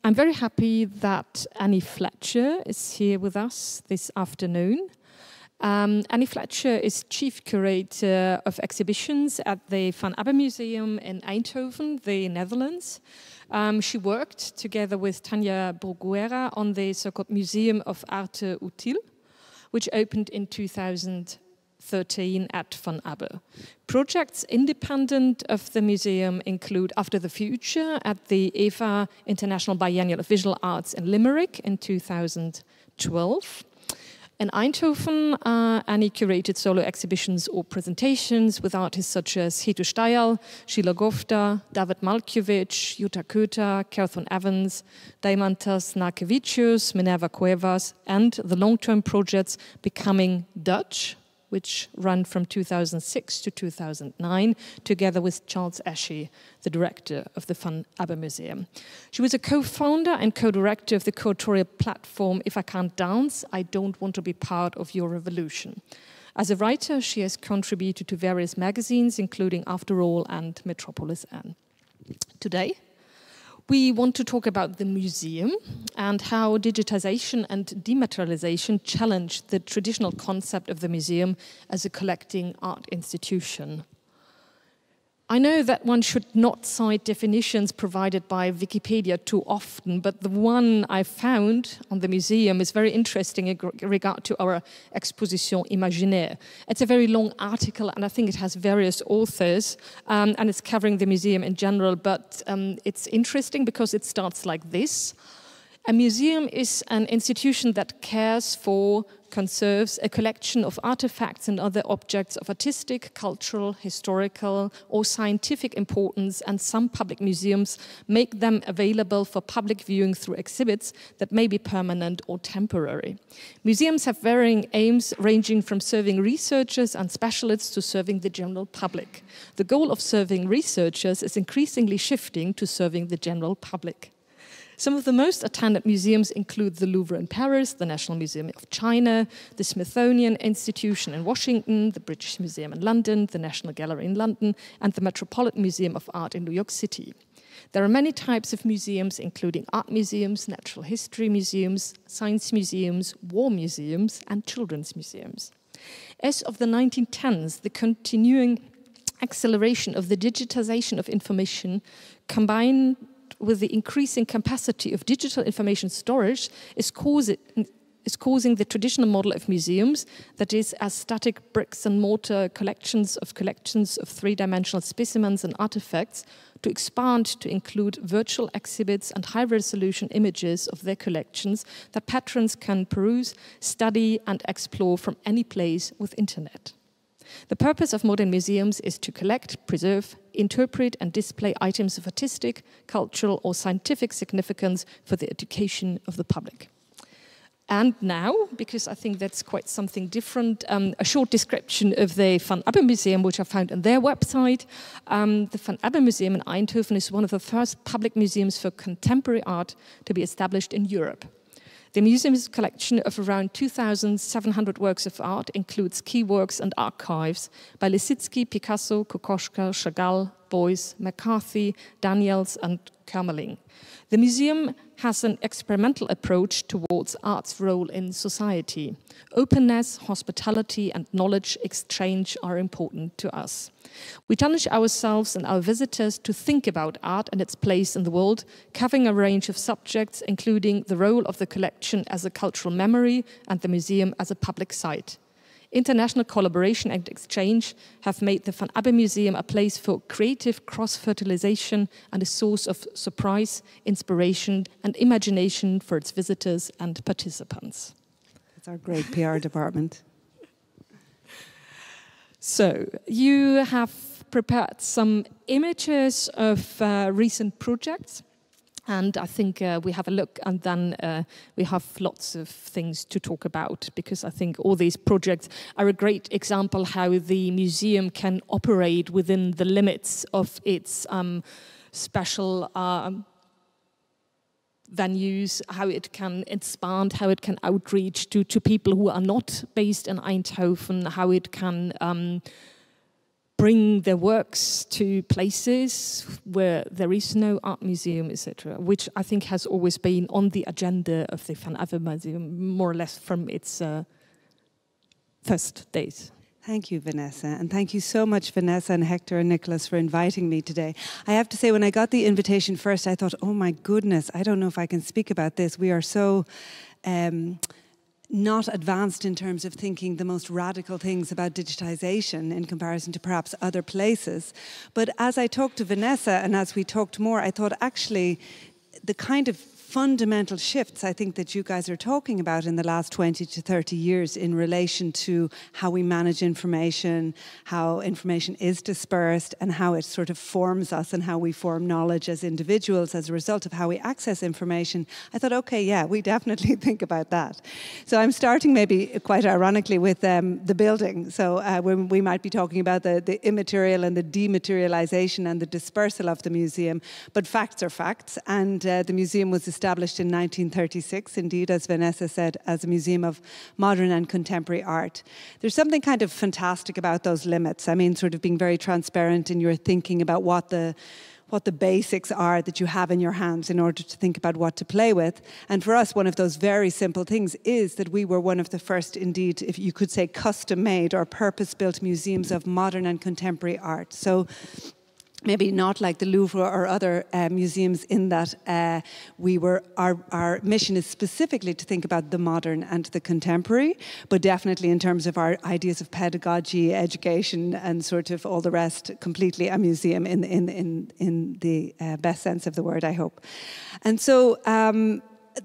I'm very happy that Annie Fletcher is here with us this afternoon. Annie Fletcher is Chief Curator of Exhibitions at the Van Abbemuseum in Eindhoven, the Netherlands. She worked together with Tanja Bruguera on the so-called Museum of Arte Utile, which opened in 2013 at Van Abbe. Projects independent of the museum include After the Future at the EVA International Biennial of Visual Arts in Limerick in 2012. In Eindhoven, Annie curated solo exhibitions or presentations with artists such as Hitu Steyl, Sheila Gofta, David Malkiewicz, Jutta Köter, Kuratorin Evans, Deimantas Narkevicius, Minerva Cuevas, and the long-term projects Becoming Dutch, which ran from 2006 to 2009, together with Charles Esche, the director of the Van Abbemuseum. She was a co-founder and co-director of the curatorial platform If I Can't Dance, I Don't Want to Be Part of Your Revolution. As a writer, she has contributed to various magazines, including After All and Metropolis N. Today, we want to talk about the museum and how digitization and dematerialization challenge the traditional concept of the museum as a collecting art institution. I know that one should not cite definitions provided by Wikipedia too often, but the one I found on the museum is very interesting in regard to our Exposition Imaginaire. It's a very long article, and I think it has various authors, and it's covering the museum in general, but it's interesting because it starts like this. A museum is an institution that cares for, conserves a collection of artifacts and other objects of artistic, cultural, historical, or scientific importance, and some public museums make them available for public viewing through exhibits that may be permanent or temporary. Museums have varying aims, ranging from serving researchers and specialists to serving the general public. The goal of serving researchers is increasingly shifting to serving the general public. Some of the most attended museums include the Louvre in Paris, the National Museum of China, the Smithsonian Institution in Washington, the British Museum in London, the National Gallery in London, and the Metropolitan Museum of Art in New York City. There are many types of museums, including art museums, natural history museums, science museums, war museums, and children's museums. As of the 1910s, the continuing acceleration of the digitization of information combined with the increasing capacity of digital information storage is causing the traditional model of museums, that is, as static bricks and mortar collections of three-dimensional specimens and artifacts, to expand to include virtual exhibits and high-resolution images of their collections that patrons can peruse, study, and explore from any place with internet. The purpose of modern museums is to collect, preserve, interpret, and display items of artistic, cultural, or scientific significance for the education of the public. And now, because I think that's quite something different, a short description of the Van Abbemuseum, which I found on their website. The Van Abbemuseum in Eindhoven is one of the first public museums for contemporary art to be established in Europe. The museum's collection of around 2,700 works of art includes key works and archives by Lissitzky, Picasso, Kokoschka, Chagall, Beuys, McCarthy, Daniels, and Kamerling. The museum has an experimental approach towards art's role in society. Openness, hospitality, and knowledge exchange are important to us. We challenge ourselves and our visitors to think about art and its place in the world, covering a range of subjects, including the role of the collection as a cultural memory and the museum as a public site. International collaboration and exchange have made the Van Abbemuseum a place for creative cross-fertilization and a source of surprise, inspiration, and imagination for its visitors and participants. That's our great PR department. So, you have prepared some images of recent projects. And I think we have a look, and then we have lots of things to talk about, because I think all these projects are a great example how the museum can operate within the limits of its special venues, how it can expand, how it can outreach to people who are not based in Eindhoven, how it can bring their works to places where there is no art museum, etc., which I think has always been on the agenda of the Van Abbemuseum, more or less from its first days. Thank you, Vanessa. And thank you so much, Vanessa and Hector and Nicholas, for inviting me today. I have to say, when I got the invitation first, I thought, oh my goodness, I don't know if I can speak about this. We are so not advanced in terms of thinking the most radical things about digitization in comparison to perhaps other places. But as I talked to Vanessa and as we talked more, I thought actually the kind of fundamental shifts I think that you guys are talking about in the last 20 to 30 years in relation to how we manage information, how information is dispersed, and how it sort of forms us and how we form knowledge as individuals as a result of how we access information. I thought, okay, yeah, we definitely think about that. So I'm starting maybe quite ironically with the building. So when we might be talking about the immaterial and the dematerialization and the dispersal of the museum, but facts are facts, and the museum was established in 1936, indeed, as Vanessa said, as a museum of modern and contemporary art. There's something kind of fantastic about those limits. I mean, sort of being very transparent in your thinking about what the basics are that you have in your hands in order to think about what to play with. And for us, one of those very simple things is that we were one of the first, indeed, if you could say custom-made or purpose-built museums of modern and contemporary art. So maybe not like the Louvre or other museums in that our mission is specifically to think about the modern and the contemporary, but definitely in terms of our ideas of pedagogy, education, and sort of all the rest, completely a museum in the best sense of the word, I hope. And so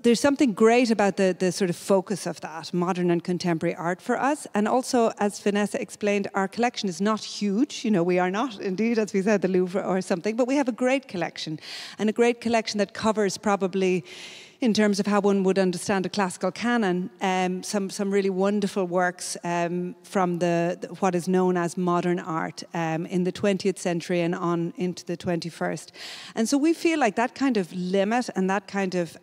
there's something great about the sort of focus of that, modern and contemporary art for us. And also, as Vanessa explained, our collection is not huge. You know, we are not, indeed, as we said, the Louvre or something, but we have a great collection. And a great collection that covers probably, in terms of how one would understand a classical canon, some really wonderful works from what is known as modern art in the 20th century and on into the 21st. And so we feel like that kind of limit and that kind of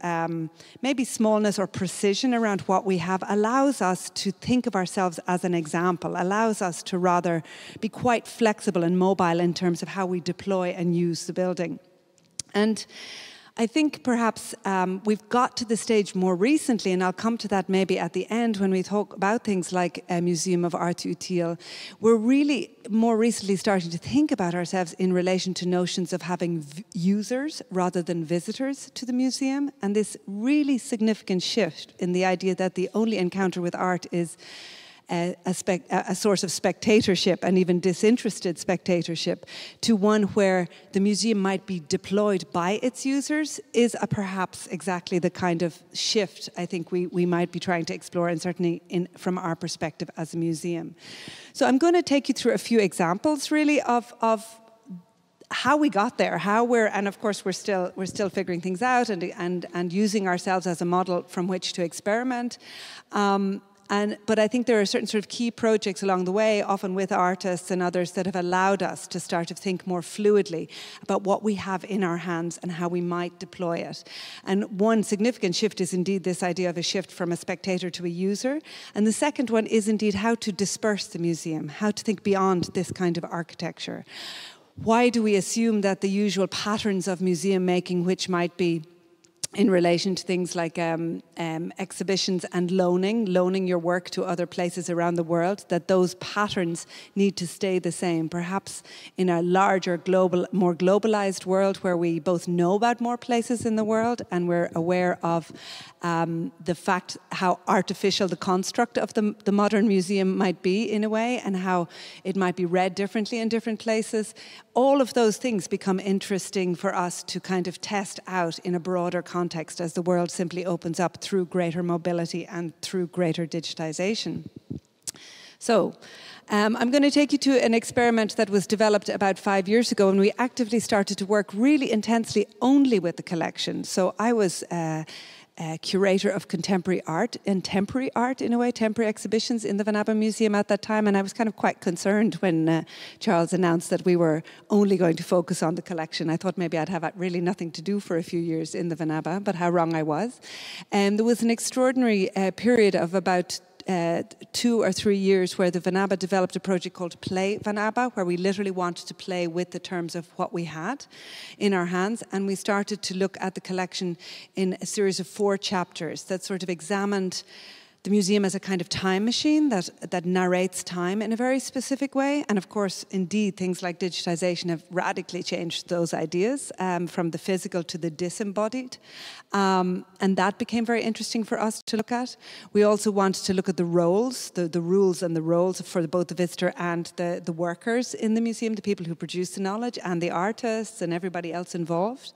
maybe smallness or precision around what we have allows us to think of ourselves as an example, allows us to rather be quite flexible and mobile in terms of how we deploy and use the building. And I think perhaps we've got to the stage more recently, and I'll come to that maybe at the end when we talk about things like a Museum of Art Utile. We're really more recently starting to think about ourselves in relation to notions of having users rather than visitors to the museum, and this really significant shift in the idea that the only encounter with art is a source of spectatorship and even disinterested spectatorship to one where the museum might be deployed by its users is perhaps exactly the kind of shift I think we might be trying to explore, and certainly from our perspective as a museum. So I'm going to take you through a few examples really of how we got there, and of course we're still figuring things out and using ourselves as a model from which to experiment. But I think there are certain sort of key projects along the way, often with artists and others, that have allowed us to start to think more fluidly about what we have in our hands and how we might deploy it. And one significant shift is indeed this idea of a shift from a spectator to a user. And the second one is indeed how to disperse the museum, how to think beyond this kind of architecture. Why do we assume that the usual patterns of museum making, which might be in relation to things like exhibitions and loaning your work to other places around the world, that those patterns need to stay the same, perhaps in a larger, more globalized world where we both know about more places in the world and we're aware of the fact how artificial the construct of the modern museum might be in a way, and how it might be read differently in different places. All of those things become interesting for us to kind of test out in a broader context as the world simply opens up through greater mobility and through greater digitization. So, I'm going to take you to an experiment that was developed about 5 years ago, and we actively started to work really intensely only with the collection. So I was curator of contemporary art and temporary art, in a way, temporary exhibitions in the Van Abbemuseum at that time, and I was kind of quite concerned when Charles announced that we were only going to focus on the collection. I thought maybe I'd have really nothing to do for a few years in the Van Abbe, but how wrong I was. There was an extraordinary period of about 2 or 3 years where the Van Abbe developed a project called Play Van Abbe, where we literally wanted to play with the terms of what we had in our hands. And we started to look at the collection in a series of 4 chapters that sort of examined the museum as a kind of time machine that narrates time in a very specific way. And of course, indeed, things like digitization have radically changed those ideas from the physical to the disembodied. And that became very interesting for us to look at. We also wanted to look at the roles, the rules and the roles for both the visitor and the workers in the museum, the people who produce the knowledge and the artists and everybody else involved.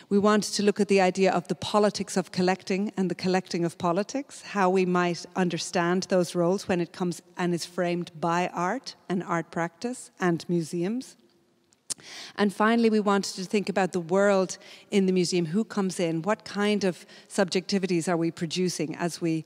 We wanted to look at the idea of the politics of collecting and the collecting of politics, how we might understand those roles when it comes and is framed by art and art practice and museums. And finally, we wanted to think about the world in the museum. Who comes in? What kind of subjectivities are we producing as we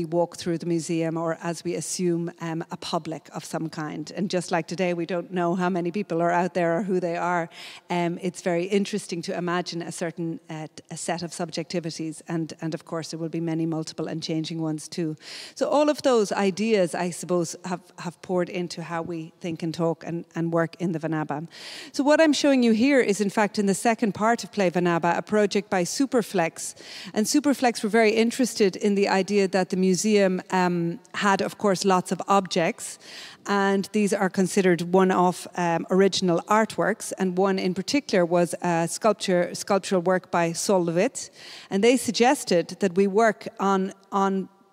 walk through the museum, or as we assume a public of some kind? And just like today, we don't know how many people are out there or who they are. It's very interesting to imagine a certain a set of subjectivities, and of course there will be many multiple and changing ones too. So all of those ideas, I suppose, have poured into how we think and talk and work in the Van Abbe. So what I'm showing you here is, in fact, in the second part of Play Van Abbe, a project by Superflex. And Superflex were very interested in the idea that the museum had, of course, lots of objects, and these are considered one-off original artworks, and one in particular was a sculptural work by Solowitz, and they suggested that we work on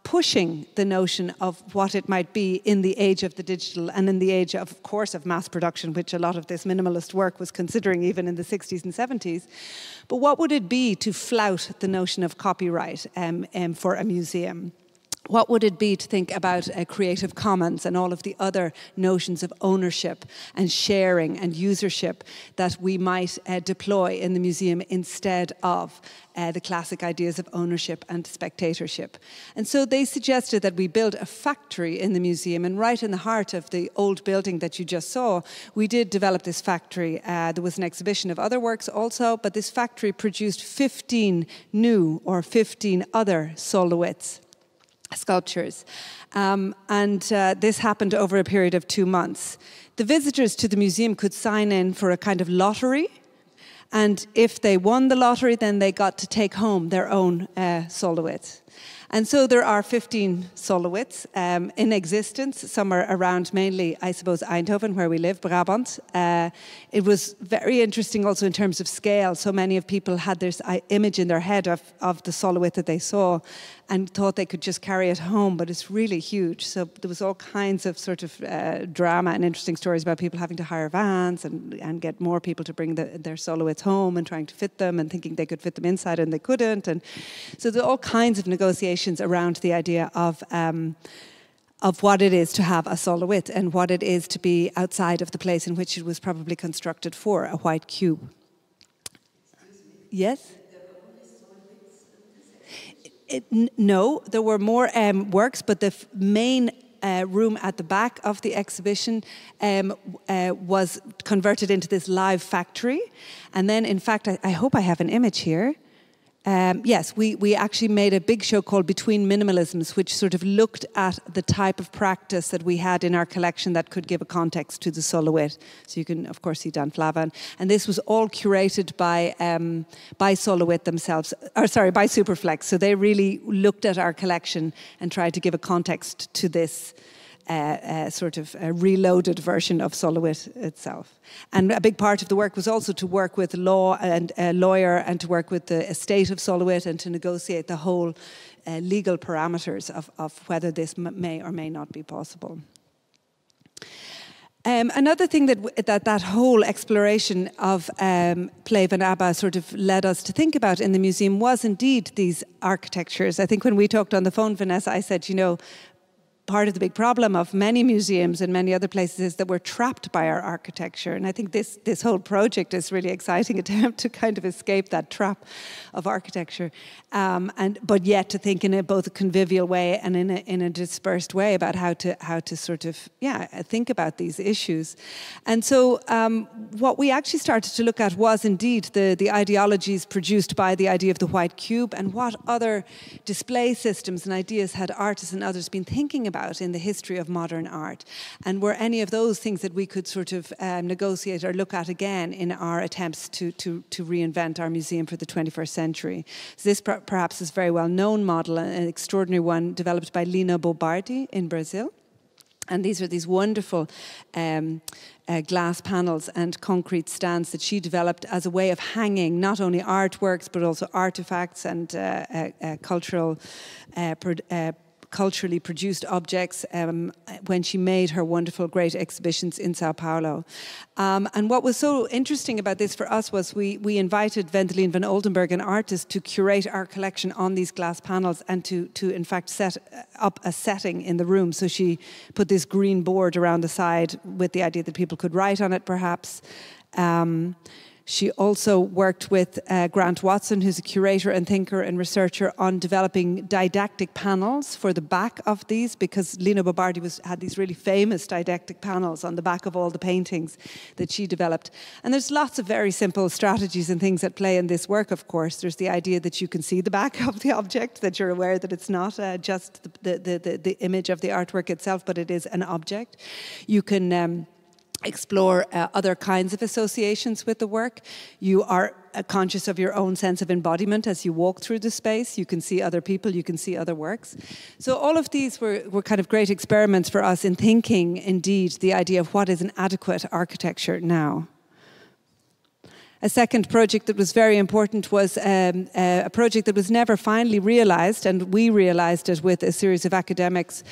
pushing the notion of what it might be in the age of the digital and in the age, of course, of mass production, which a lot of this minimalist work was considering even in the 60s and 70s. But what would it be to flout the notion of copyright for a museum? What would it be to think about Creative Commons and all of the other notions of ownership and sharing and usership that we might deploy in the museum instead of the classic ideas of ownership and spectatorship? And so they suggested that we build a factory in the museum, and right in the heart of the old building that you just saw, we did develop this factory. There was an exhibition of other works also, but this factory produced 15 new or 15 other Solowitz sculptures. This happened over a period of 2 months. The visitors to the museum could sign in for a kind of lottery, and if they won the lottery, then they got to take home their own Solowitz. And so there are 15 Solowitz in existence. Some are around mainly, I suppose, Eindhoven, where we live, Brabant. It was very interesting also in terms of scale. So many of people had this image in their head of the Solowitz that they saw and thought they could just carry it home, but it's really huge. So there was all kinds of sort of drama and interesting stories about people having to hire vans and get more people to bring their Solowitz home and trying to fit them and thinking they could fit them inside and they couldn't. And so there are all kinds of negotiations around the idea of what it is to have a Solowitz and what it is to be outside of the place in which it was probably constructed for, a white cube. Yes? No, there were more works, but the main room at the back of the exhibition was converted into this live factory. And then, in fact, I hope I have an image here. Yes, we actually made a big show called Between Minimalisms, which sort of looked at the type of practice that we had in our collection that could give a context to the Solowitz. So you can, of course, see Dan Flavan. And this was all curated by Solowitz themselves, by Superflex. So they really looked at our collection and tried to give a context to this sort of a reloaded version of Solowitz itself. And a big part of the work was also to work with law and a lawyer and to work with the estate of Solowitz and to negotiate the whole legal parameters of whether this may or may not be possible. Another thing that whole exploration of Play Van Abbe sort of led us to think about in the museum was indeed these architectures. I think when we talked on the phone, Vanessa, I said, you know, part of the big problem of many museums and many other places is that we're trapped by our architecture. And I think this whole project is really exciting attempt to kind of escape that trap of architecture, but yet to think in both a convivial way and in a dispersed way about how to sort of think about these issues. And so what we actually started to look at was indeed the ideologies produced by the idea of the white cube, and what other display systems and ideas had artists and others been thinking about in the history of modern art, and were any of those things that we could sort of negotiate or look at again in our attempts to reinvent our museum for the 21st century. So this perhaps is a very well-known model, an extraordinary one developed by Lino Bobardi in Brazil. And these are these wonderful glass panels and concrete stands that she developed as a way of hanging not only artworks but also artifacts and culturally produced objects when she made her wonderful great exhibitions in Sao Paulo. And what was so interesting about this for us was we invited Wendelin van Oldenburg, an artist, to curate our collection on these glass panels and to in fact set up a setting in the room. So she put this green board around the side with the idea that people could write on it perhaps. She also worked with Grant Watson, who's a curator and thinker and researcher, on developing didactic panels for the back of these, because Lino Bobardi had these really famous didactic panels on the back of all the paintings that she developed. And there's lots of very simple strategies and things at play in this work, of course. There's the idea that you can see the back of the object, that you're aware that it's not just the image of the artwork itself, but it is an object. You can explore other kinds of associations with the work. You are conscious of your own sense of embodiment as you walk through the space. You can see other people, you can see other works. So all of these were kind of great experiments for us in thinking, indeed, the idea of what is an adequate architecture now. A second project that was very important was a project that was never finally realized, and we realized it with a series of academics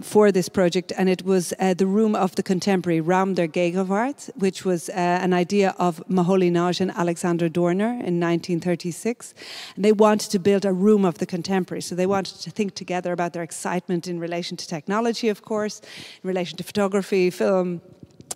for this project, and it was the Room of the Contemporary, Raum der Gegenwart, which was an idea of Moholy-Nagy and Alexander Dorner in 1936. And they wanted to build a room of the contemporary, so they wanted to think together about their excitement in relation to technology, of course, in relation to photography, film,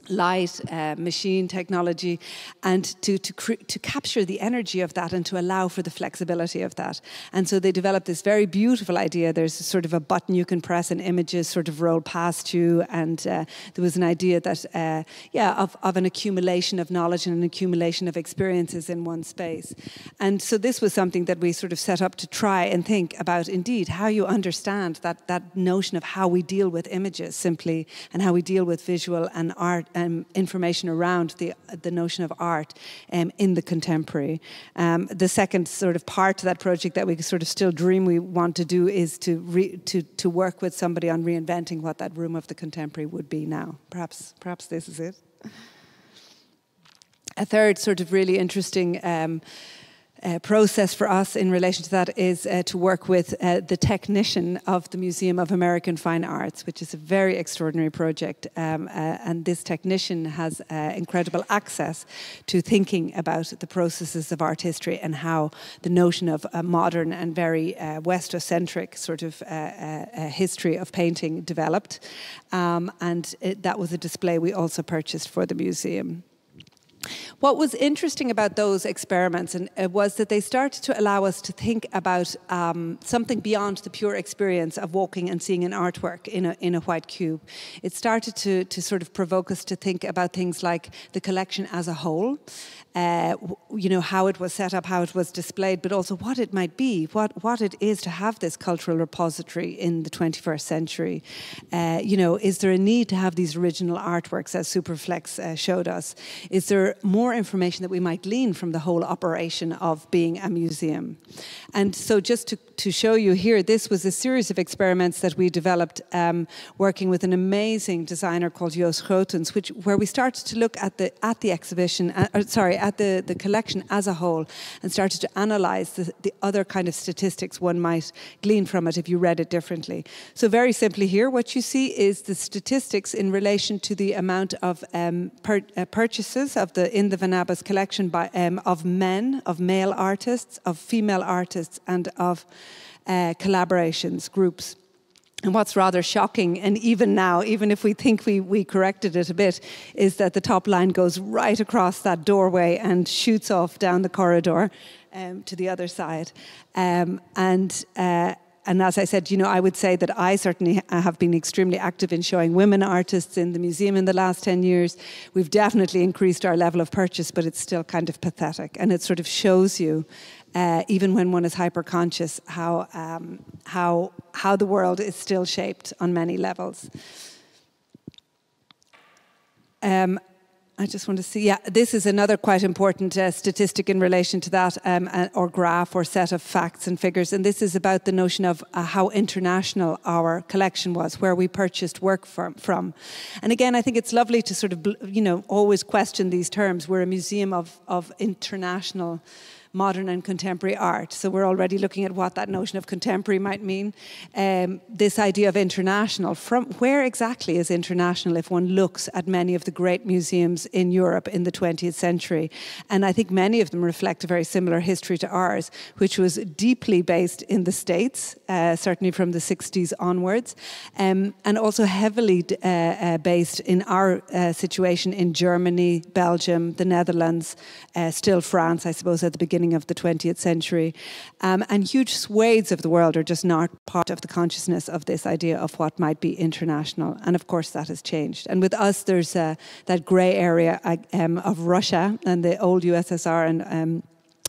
light, machine technology, and to capture the energy of that and to allow for the flexibility of that. And so they developed this very beautiful idea. There's sort of a button you can press and images sort of roll past you, and there was an idea that, of an accumulation of knowledge and an accumulation of experiences in one space. And so this was something that we sort of set up to try and think about, indeed, how you understand that notion of how we deal with images simply, and how we deal with visual and art information around the notion of art in the contemporary. The second sort of part to that project that we sort of still dream we want to do is to work with somebody on reinventing what that room of the contemporary would be now. Perhaps this is it. A third sort of really interesting process for us in relation to that is to work with the technician of the Museum of American Fine Arts, which is a very extraordinary project. And this technician has incredible access to thinking about the processes of art history and how the notion of a modern and very Westocentric sort of history of painting developed. That was a display we also purchased for the museum. What was interesting about those experiments was that they started to allow us to think about something beyond the pure experience of walking and seeing an artwork in a white cube. It started to sort of provoke us to think about things like the collection as a whole, how it was set up, how it was displayed, but also what it might be, what it is to have this cultural repository in the 21st century. Is there a need to have these original artworks, as Superflex showed us? Is there more information that we might glean from the whole operation of being a museum? And so just to show you here, this was a series of experiments that we developed working with an amazing designer called Joost Grotens, where we started to look at the exhibition, at the collection as a whole, and started to analyze the other kind of statistics one might glean from it if you read it differently. So very simply here, what you see is the statistics in relation to the amount of purchases in the Van Abbe's collection of male artists, of female artists, and of collaborations, groups. And what's rather shocking, and even now, even if we think we corrected it a bit, is that the top line goes right across that doorway and shoots off down the corridor to the other side. And as I said, I would say that I certainly have been extremely active in showing women artists in the museum in the last 10 years. We've definitely increased our level of purchase, but it's still kind of pathetic. And it sort of shows you, even when one is hyper-conscious, how the world is still shaped on many levels. I just want to see, this is another quite important statistic in relation to that, or graph or set of facts and figures. And this is about the notion of how international our collection was, where we purchased work from. And again, I think it's lovely to sort of, always question these terms. We're a museum of international modern and contemporary art. So we're already looking at what that notion of contemporary might mean. This idea of international, from where exactly is international if one looks at many of the great museums in Europe in the 20th century? And I think many of them reflect a very similar history to ours, which was deeply based in the States, certainly from the 60s onwards, and also heavily based in our situation in Germany, Belgium, the Netherlands, still France, I suppose, at the beginning of the 20th century. And huge swathes of the world are just not part of the consciousness of this idea of what might be international. And of course that has changed. And with us there's that grey area of Russia and the old USSR, and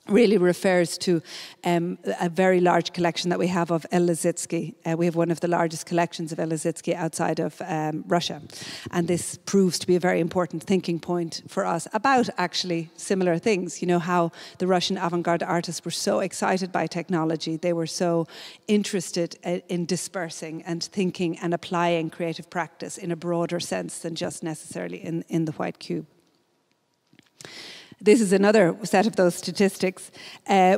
really refers to a very large collection that we have of El Lissitzky. We have one of the largest collections of El Lissitzky outside of Russia. And this proves to be a very important thinking point for us about actually similar things. How the Russian avant-garde artists were so excited by technology. They were so interested in dispersing and thinking and applying creative practice in a broader sense than just necessarily in the white cube. This is another set of those statistics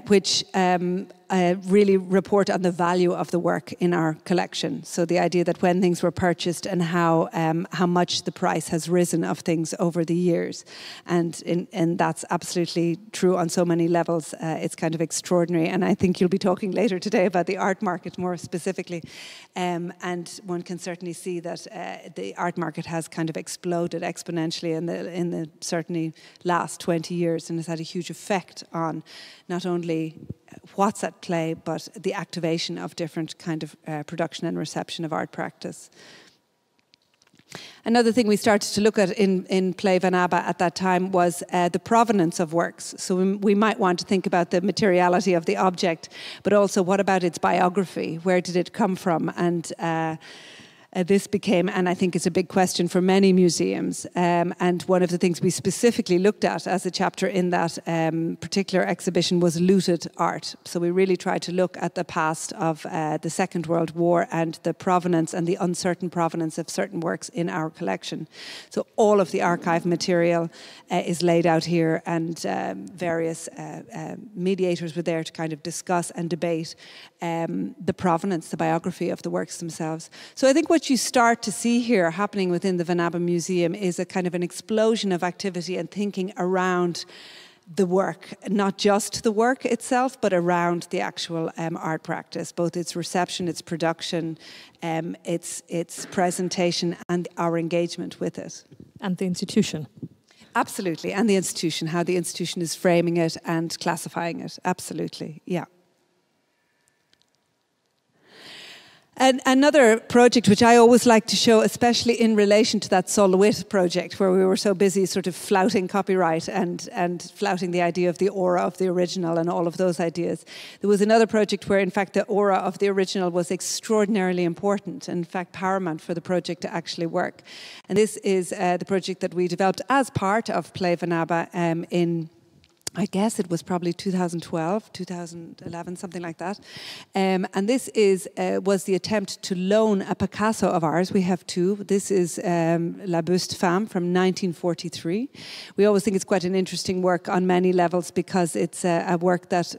which really report on the value of the work in our collection. So the idea that when things were purchased and how much the price has risen of things over the years. And that's absolutely true on so many levels. It's kind of extraordinary. And I think you'll be talking later today about the art market more specifically. And one can certainly see that the art market has kind of exploded exponentially in the certainly last 20 years, and has had a huge effect on not only what's at play, but the activation of different kind of production and reception of art practice. Another thing we started to look at in Play Van Abbe at that time was the provenance of works. So we might want to think about the materiality of the object, but also what about its biography? Where did it come from? And this became, and I think it's a big question for many museums, and one of the things we specifically looked at as a chapter in that particular exhibition was looted art. So we really tried to look at the past of the Second World War and the provenance and the uncertain provenance of certain works in our collection. So all of the archive material is laid out here, and various mediators were there to kind of discuss and debate the provenance, the biography of the works themselves. So I think what you start to see here happening within the Van Abbemuseum is a kind of an explosion of activity and thinking around the work, not just the work itself, but around the actual art practice, both its reception, its production, its presentation, and our engagement with it. And the institution. Absolutely, and the institution, how the institution is framing it and classifying it. Absolutely, yeah. And another project which I always like to show, especially in relation to that Solwit project, where we were so busy sort of flouting copyright and flouting the idea of the aura of the original and all of those ideas. There was another project where, in fact, the aura of the original was extraordinarily important, and in fact, paramount for the project to actually work. And this is the project that we developed as part of Play Van Abbe in, I guess it was probably 2012, 2011, something like that. And this was the attempt to loan a Picasso of ours. We have two. This is La Buste Femme from 1943. We always think it's quite an interesting work on many levels because it's a work that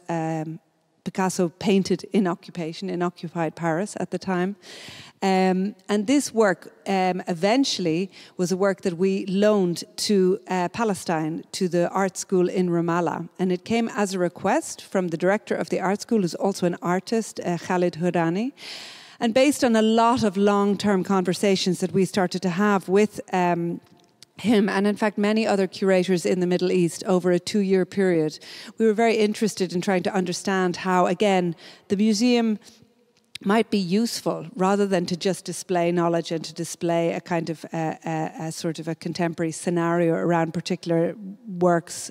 Picasso painted in occupation, in occupied Paris at the time. And this work eventually was a work that we loaned to Palestine, to the art school in Ramallah. And it came as a request from the director of the art school, who's also an artist, Khalid Hourani. And based on a lot of long-term conversations that we started to have with him, and in fact many other curators in the Middle East over a 2-year period, we were very interested in trying to understand how, again, the museum might be useful rather than to just display knowledge and to display a kind of a sort of a contemporary scenario around particular works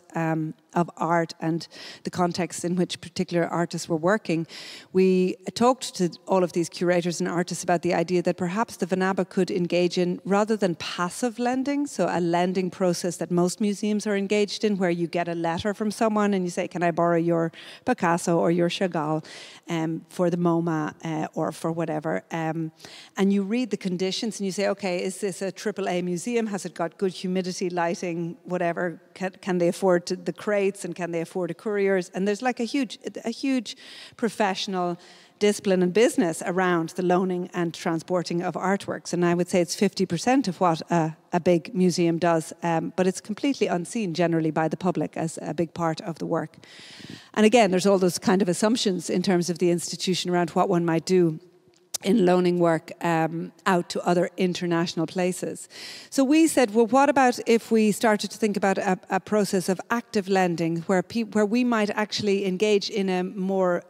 of art and the context in which particular artists were working. We talked to all of these curators and artists about the idea that perhaps the Van Abbe could engage in, rather than passive lending, so a lending process that most museums are engaged in, where you get a letter from someone and you say, can I borrow your Picasso or your Chagall for the MoMA or for whatever, and you read the conditions and you say, okay, is this a AAA museum? Has it got good humidity, lighting, whatever? Can they afford the crates, and can they afford the couriers? And there's like a huge professional discipline and business around the loaning and transporting of artworks. And I would say it's 50% of what a big museum does, but it's completely unseen generally by the public as a big part of the work. And again, there's all those kind of assumptions in terms of the institution around what one might do in loaning work out to other international places. So we said, well, what about if we started to think about a process of active lending where we might actually engage in a more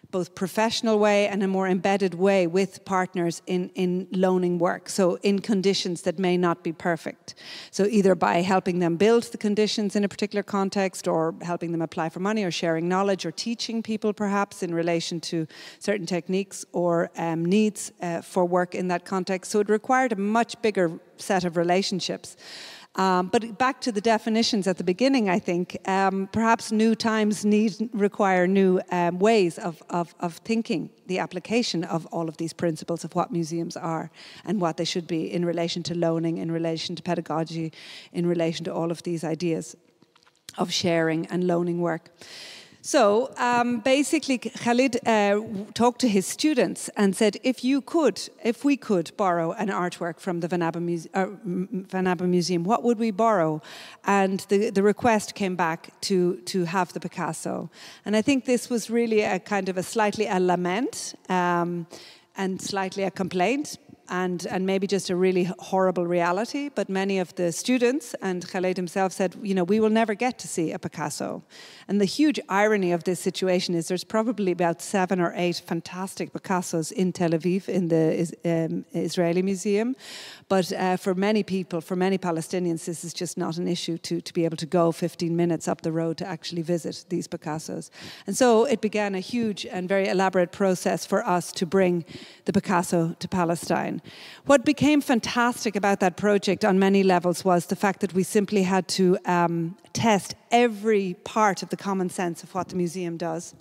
both professional way and a more embedded way with partners in loaning work, so in conditions that may not be perfect. So either by helping them build the conditions in a particular context, or helping them apply for money, or sharing knowledge, or teaching people perhaps in relation to certain techniques or needs for work in that context. So it required a much bigger set of relationships. But back to the definitions at the beginning, I think, perhaps new times require new ways of thinking the application of all of these principles of what museums are and what they should be in relation to loaning, in relation to pedagogy, in relation to all of these ideas of sharing and loaning work. So basically, Khalid talked to his students and said, if we could borrow an artwork from the Van Abbe Museum, what would we borrow? And the request came back to have the Picasso. And I think this was really a kind of slightly a lament and slightly a complaint, and maybe just a really horrible reality. But many of the students, and Khaled himself, said, we will never get to see a Picasso. And the huge irony of this situation is there's probably about 7 or 8 fantastic Picassos in Tel Aviv in the Israeli museum. But for many people, for many Palestinians, this is just not an issue to be able to go 15 minutes up the road to actually visit these Picassos. And so it began a huge and very elaborate process for us to bring the Picasso to Palestine. What became fantastic about that project on many levels was the fact that we simply had to test every part of the common sense of what the museum does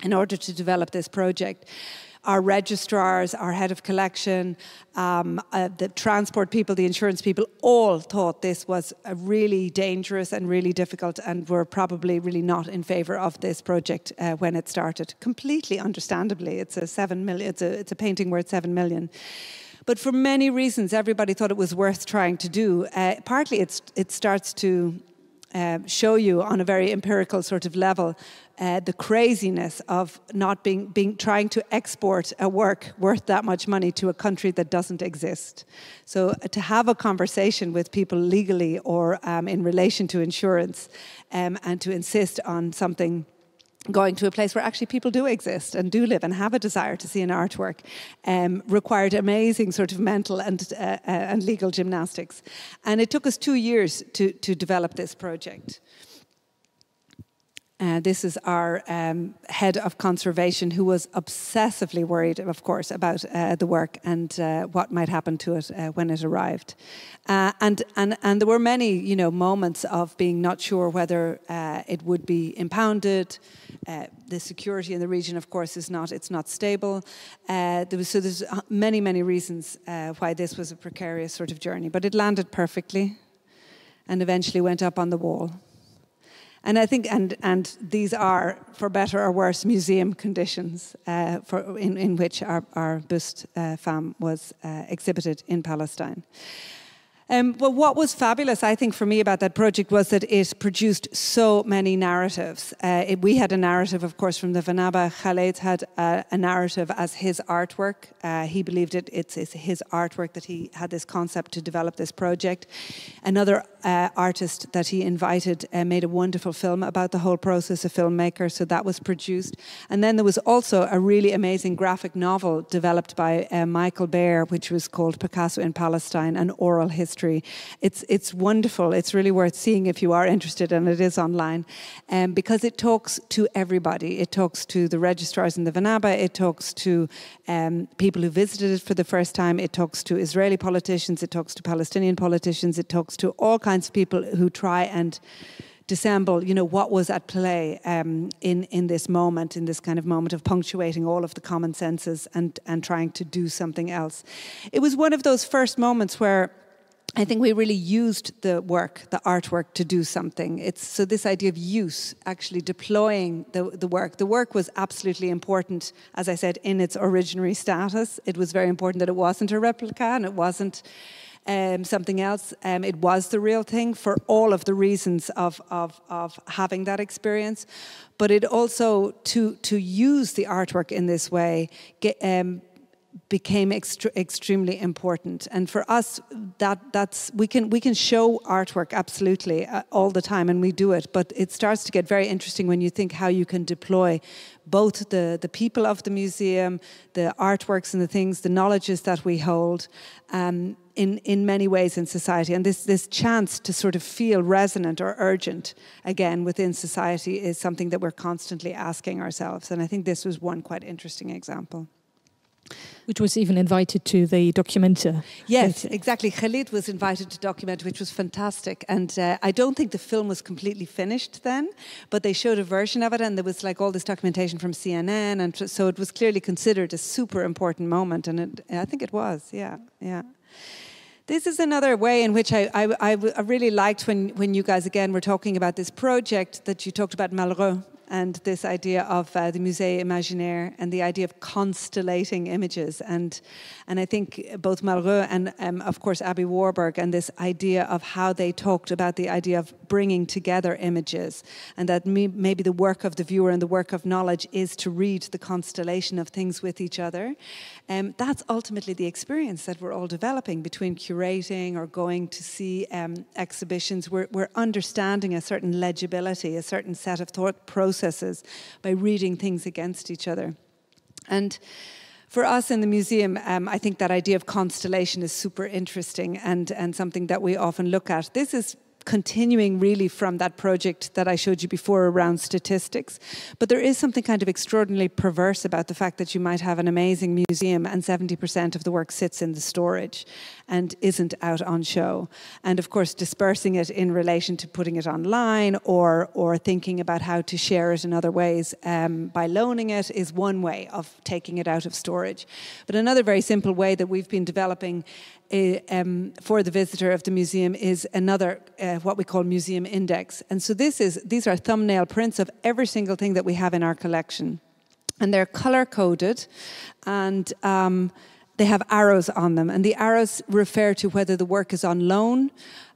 in order to develop this project. Our registrars, our head of collection, the transport people, the insurance people, all thought this was a really dangerous and really difficult, and were probably really not in favour of this project when it started. Completely understandably, it's a 7 million. It's a painting worth 7 million. But for many reasons, everybody thought it was worth trying to do. Partly, it starts to show you on a very empirical sort of level the craziness of not trying to export a work worth that much money to a country that doesn't exist. So to have a conversation with people legally or in relation to insurance and to insist on something going to a place where actually people do exist and do live and have a desire to see an artwork required amazing sort of mental and legal gymnastics. And it took us 2 years to develop this project. This is our head of conservation, who was obsessively worried, of course, about the work and what might happen to it when it arrived. And there were many, moments of being not sure whether it would be impounded. The security in the region, of course, it's not stable. There's many reasons why this was a precarious sort of journey, but it landed perfectly and eventually went up on the wall. And I think, and these are, for better or worse, museum conditions in which our buste femme was exhibited in Palestine. Well, what was fabulous, I think, for me about that project was that it produced so many narratives. We had a narrative, of course, from the Van Abbe. Khaled had a narrative as his artwork. He believed it's his artwork, that he had this concept to develop this project. Another artist that he invited made a wonderful film about the whole process, a filmmaker, so that was produced. And then there was also a really amazing graphic novel developed by Michael Baer, which was called Picasso in Palestine, an oral history. It's wonderful. It's really worth seeing if you are interested, and it is online, because it talks to everybody. It talks to the registrars in the Van Abbe. It talks to people who visited it for the first time. It talks to Israeli politicians. It talks to Palestinian politicians. It talks to all kinds of people who try and dissemble, what was at play in this moment, in this kind of moment of punctuating all of the common senses and trying to do something else. It was one of those first moments where I think we really used the artwork to do something. So this idea of use, actually deploying the work. The work was absolutely important, as I said, in its originary status. It was very important that it wasn't a replica and it wasn't something else. It was the real thing for all of the reasons of having that experience. But it also, to use the artwork in this way, became extremely important. And for us, that's we can show artwork absolutely all the time, and we do it, but it starts to get very interesting when you think how you can deploy both the people of the museum, the artworks and the things, the knowledges that we hold, in many ways in society. And this chance to sort of feel resonant or urgent again within society is something that we're constantly asking ourselves. And I think this was one quite interesting example. Which was even invited to the documenter. Yes, exactly. Khalid was invited to document, which was fantastic. And I don't think the film was completely finished then, but they showed a version of it, and there was like all this documentation from CNN, and so it was clearly considered a super important moment, and I think it was, yeah. This is another way in which I really liked when you guys again were talking about this project, that you talked about Malraux and this idea of the Musée Imaginaire and the idea of constellating images. And I think both Malraux and, of course, Abby Warburg, and this idea of how they talked about the idea of bringing together images, and that maybe the work of the viewer and the work of knowledge is to read the constellation of things with each other. That's ultimately the experience that we're all developing between curating or going to see exhibitions. We're understanding a certain legibility, a certain set of thought processes by reading things against each other. And for us in the museum, I think that idea of constellation is super interesting and something that we often look at. This is continuing really from that project that I showed you before around statistics. But there is something kind of extraordinarily perverse about the fact that you might have an amazing museum and 70% of the work sits in the storage and isn't out on show. And of course, dispersing it in relation to putting it online or thinking about how to share it in other ways by loaning it is one way of taking it out of storage. But another very simple way that we've been developing for the visitor of the museum is another what we call museum index. And so these are thumbnail prints of every single thing that we have in our collection. And they're color-coded, and they have arrows on them. And the arrows refer to whether the work is on loan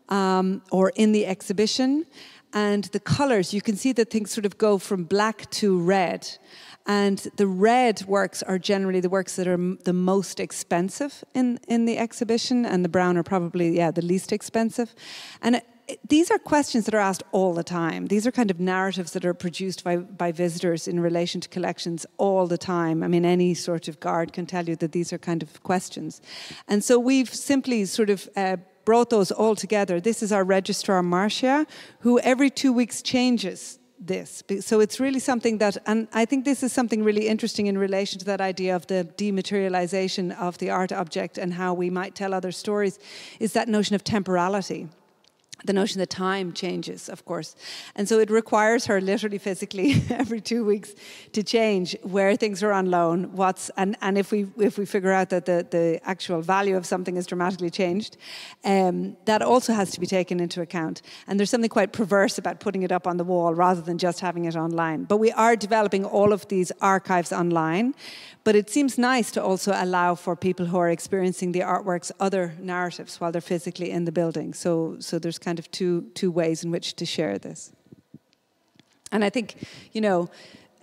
or in the exhibition. And the colors, you can see that things sort of go from black to red. And the red works are generally the works that are the most expensive in the exhibition, and the brown are probably, the least expensive. And these are questions that are asked all the time. These are kind of narratives that are produced by visitors in relation to collections all the time. I mean, any sort of guard can tell you that these are kind of questions. And so we've simply sort of brought those all together. This is our registrar, Marcia, who every 2 weeks changes this. So it's really something that, and I think this is something really interesting in relation to that idea of the dematerialization of the art object and how we might tell other stories, is that notion of temporality. the notion that time changes, of course. And so it requires her literally physically every 2 weeks to change where things are on loan, and if we figure out that the actual value of something is dramatically changed, that also has to be taken into account. And there's something quite perverse about putting it up on the wall rather than just having it online. But we are developing all of these archives online. But it seems nice to also allow for people who are experiencing the artworks other narratives while they're physically in the building. So there's kind of two ways in which to share this. And I think, you know,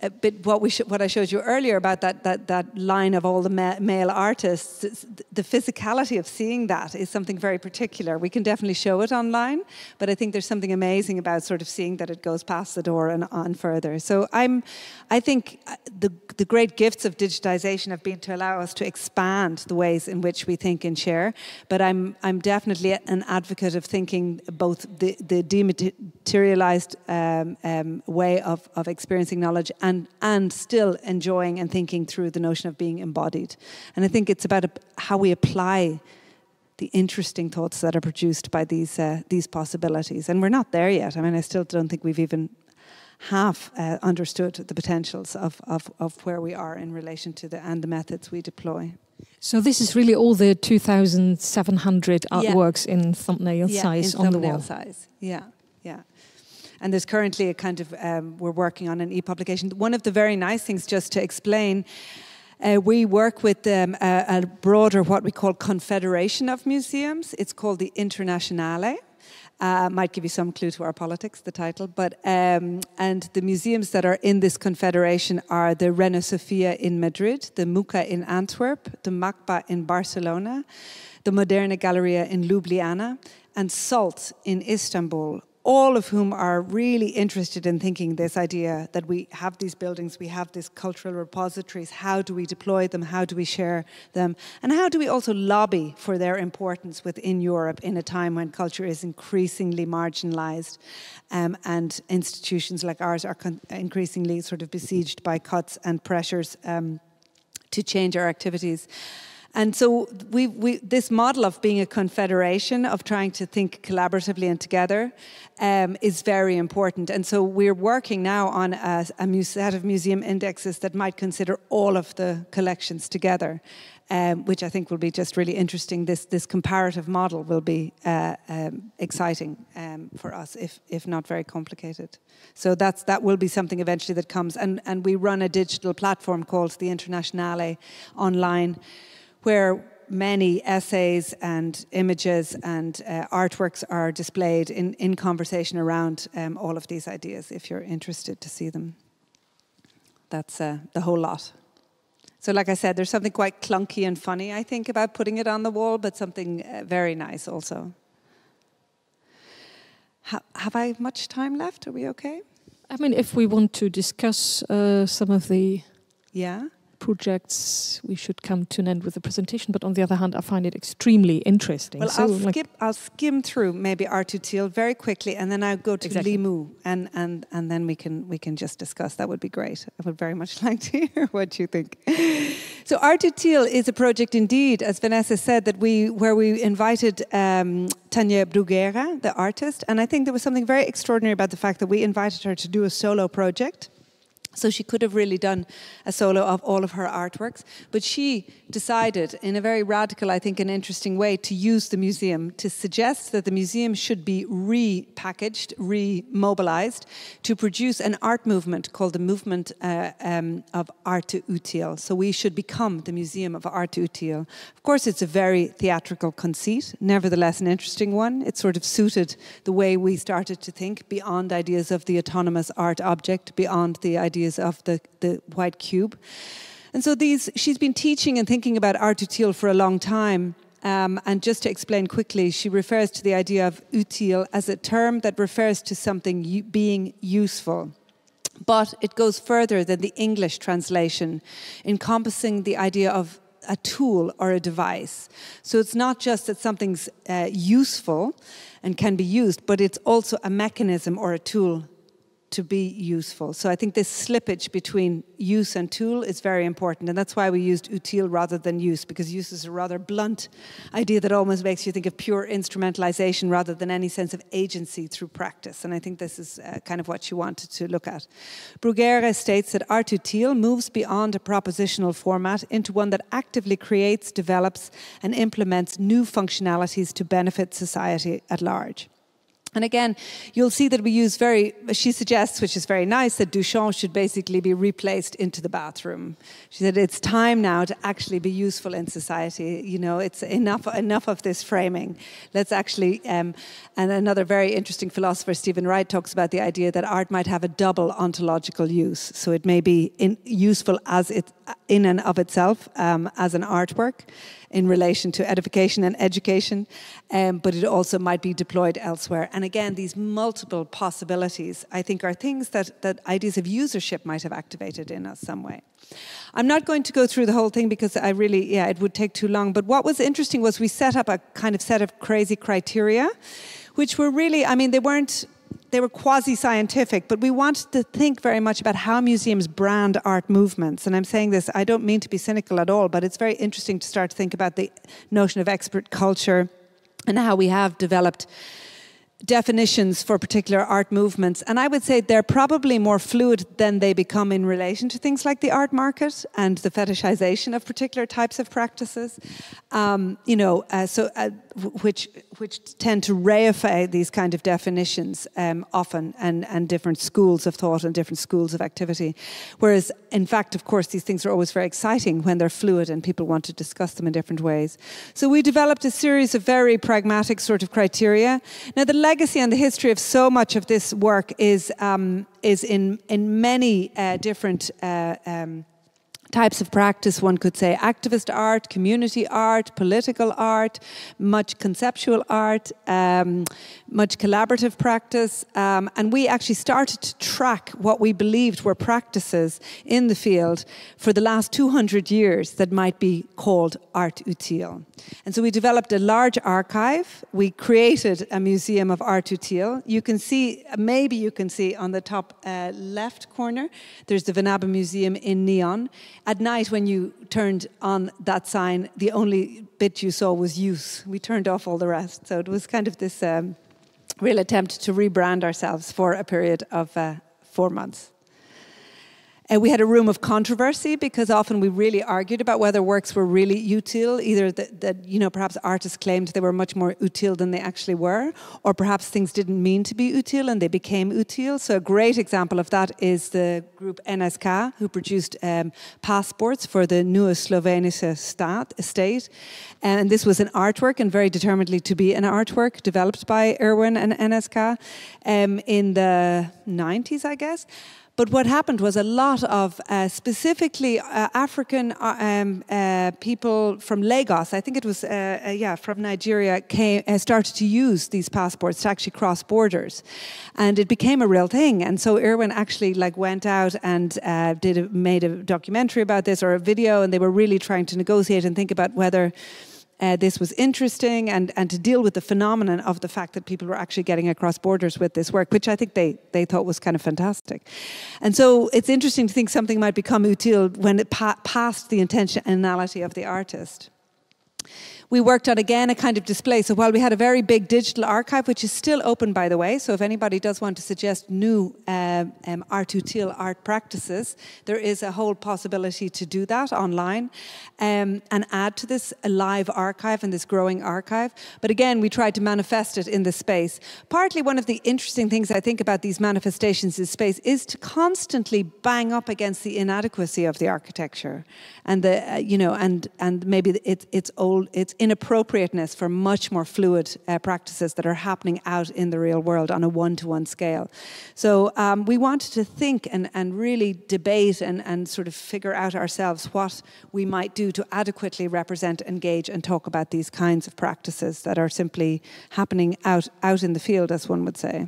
a bit what I showed you earlier about that line of all the male artists, the physicality of seeing that is something very particular. We can definitely show it online, but I think there's something amazing about sort of seeing that it goes past the door and on further. So I think the great gifts of digitization have been to allow us to expand the ways in which we think and share. But I'm definitely an advocate of thinking both the dematerialized way of experiencing knowledge and still enjoying and thinking through the notion of being embodied. And I think it's about how we apply the interesting thoughts that are produced by these possibilities. And we're not there yet. I mean, I still don't think we've even half understood the potentials of where we are in relation to the methods we deploy. So this is really all the 2,700 artworks in thumbnail size on the wall. Size. Yeah. And there's currently a kind of, we're working on an e-publication. One of the very nice things, just to explain, we work with a broader, what we call Confederation of Museums. It's called the Internationale. Might give you some clue to our politics, the title. But and the museums that are in this confederation are the Reina Sofia in Madrid, the Muca in Antwerp, the MACBA in Barcelona, the Moderne Galleria in Ljubljana, and SALT in Istanbul. All of whom are really interested in thinking this idea that we have these buildings, we have these cultural repositories, how do we deploy them, how do we share them, and how do we also lobby for their importance within Europe in a time when culture is increasingly marginalized and institutions like ours are increasingly sort of besieged by cuts and pressures to change our activities. And so this model of being a confederation, of trying to think collaboratively and together, is very important. And so we're working now on a set of museum indexes that might consider all of the collections together, which I think will be just really interesting. This comparative model will be exciting for us, if not very complicated. So that will be something eventually that comes. And we run a digital platform called the Internationale online, where many essays and images and artworks are displayed in conversation around all of these ideas, if you're interested to see them. That's the whole lot. So like I said, there's something quite clunky and funny, I think, about putting it on the wall, but something very nice also. Have I much time left? Are we okay? I mean, if we want to discuss some of the projects, we should come to an end with the presentation. But on the other hand, I find it extremely interesting. Well, so I'll skim through maybe Artu Thiel very quickly, and then I'll go to Limu, and then we can just discuss. That would be great. I would very much like to hear what you think. So Artu Thiel is a project indeed, as Vanessa said, where we invited Tanja Bruguera, the artist, and I think there was something very extraordinary about the fact that we invited her to do a solo project. So she could have really done a solo of all of her artworks, but she decided in a very radical, I think, and interesting way to use the museum, to suggest that the museum should be repackaged, remobilized, to produce an art movement called the movement of Artu Thiel. So we should become the Museum of Artu Thiel. Of course, it's a very theatrical conceit, nevertheless an interesting one. It sort of suited the way we started to think beyond ideas of the autonomous art object, beyond the ideas of the white cube. And so she's been teaching and thinking about Artu Thiel for a long time. And just to explain quickly, she refers to the idea of utile as a term that refers to something being useful. But it goes further than the English translation, encompassing the idea of a tool or a device. So it's not just that something's useful and can be used, but it's also a mechanism or a tool to be useful. So I think this slippage between use and tool is very important, and that's why we used utile rather than use, because use is a rather blunt idea that almost makes you think of pure instrumentalization rather than any sense of agency through practice, and I think this is kind of what you wanted to look at. Bruguera states that art utile moves beyond a propositional format into one that actively creates, develops, and implements new functionalities to benefit society at large. And again, you'll see that we use she suggests, which is very nice, that Duchamp should basically be replaced into the bathroom. She said it's time now to actually be useful in society. You know, it's enough of this framing. Let's actually, and another very interesting philosopher, Stephen Wright, talks about the idea that art might have a double ontological use. So it may be useful as in and of itself, as an artwork, in relation to edification and education, but it also might be deployed elsewhere. And again, these multiple possibilities, I think, are things that ideas of usership might have activated in us some way. I'm not going to go through the whole thing because it would take too long, but what was interesting was we set up a kind of set of crazy criteria, which were really, I mean, they were quasi-scientific, but we wanted to think very much about how museums brand art movements. And I'm saying this, I don't mean to be cynical at all, but it's very interesting to start to think about the notion of expert culture and how we have developed definitions for particular art movements. And I would say they're probably more fluid than they become in relation to things like the art market and the fetishization of particular types of practices, which tend to reify these kind of definitions often, and different schools of thought and different schools of activity. Whereas, in fact, of course, these things are always very exciting when they're fluid and people want to discuss them in different ways. So we developed a series of very pragmatic sort of criteria. Now, the legacy and the history of so much of this work is in many different types of practice, one could say. Activist art, community art, political art, much conceptual art, much collaborative practice. And we actually started to track what we believed were practices in the field for the last 200 years that might be called art utile. And so we developed a large archive. We created a museum of art utile. You can see, maybe you can see on the top left corner, there's the Van Abbemuseum in neon. At night, when you turned on that sign, the only bit you saw was use. We turned off all the rest. So it was kind of this real attempt to rebrand ourselves for a period of 4 months. We had a room of controversy because often we really argued about whether works were really utile, either that perhaps artists claimed they were much more utile than they actually were, or perhaps things didn't mean to be utile and they became utile. So a great example of that is the group NSK, who produced passports for the Nieuwe Slovenische state. And this was an artwork, and very determinedly to be an artwork, developed by Erwin and NSK in the 90s, I guess. But what happened was a lot of specifically African people from Lagos, I think it was, from Nigeria, started to use these passports to actually cross borders. And it became a real thing. And so Erwin actually went out and made a documentary about this, or a video, and they were really trying to negotiate and think about whether this was interesting and to deal with the phenomenon of the fact that people were actually getting across borders with this work, which I think they thought was kind of fantastic. And so it's interesting to think something might become utile when it passed the intentionality of the artist. We worked on, again, a kind of display. So while we had a very big digital archive, which is still open, by the way, so if anybody does want to suggest new art utile art practices, there is a whole possibility to do that online and add to this a live archive and this growing archive. But again, we tried to manifest it in the space. Partly one of the interesting things I think about these manifestations in space is to constantly bang up against the inadequacy of the architecture and and maybe its inappropriateness for much more fluid practices that are happening out in the real world on a one-to-one scale. So we wanted to think and really debate and sort of figure out ourselves what we might do to adequately represent, engage, and talk about these kinds of practices that are simply happening out in the field, as one would say.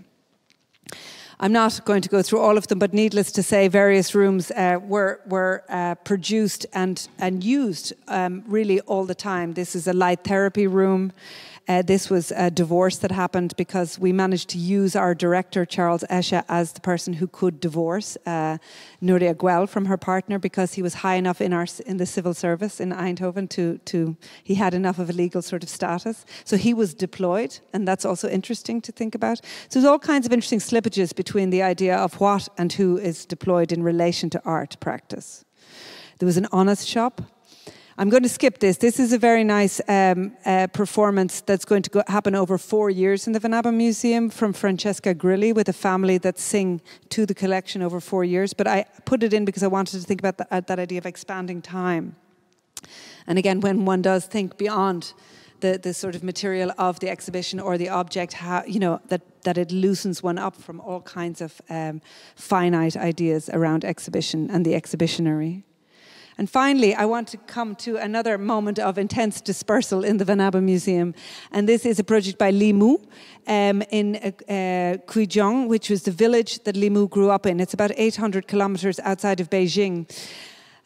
I'm not going to go through all of them, but needless to say, various rooms were produced and used really all the time. This is a light therapy room. This was a divorce that happened because we managed to use our director, Charles Esche, as the person who could divorce Nuria Guel from her partner, because he was high enough in the civil service in Eindhoven he had enough of a legal sort of status. So he was deployed, and that's also interesting to think about. So there's all kinds of interesting slippages between the idea of what and who is deployed in relation to art practice. There was an honest shop. I'm going to skip this. This is a very nice performance that's going to happen over 4 years in the Van Abbemuseum from Francesca Grilli with a family that sing to the collection over 4 years. But I put it in because I wanted to think about that idea of expanding time. And again, when one does think beyond the sort of material of the exhibition or the object, how, you know, that it loosens one up from all kinds of finite ideas around exhibition and the exhibitionary. And finally, I want to come to another moment of intense dispersal in the Van Abbemuseum. And this is a project by Li Mu in Guizhou, which was the village that Li Mu grew up in. It's about 800 kilometers outside of Beijing.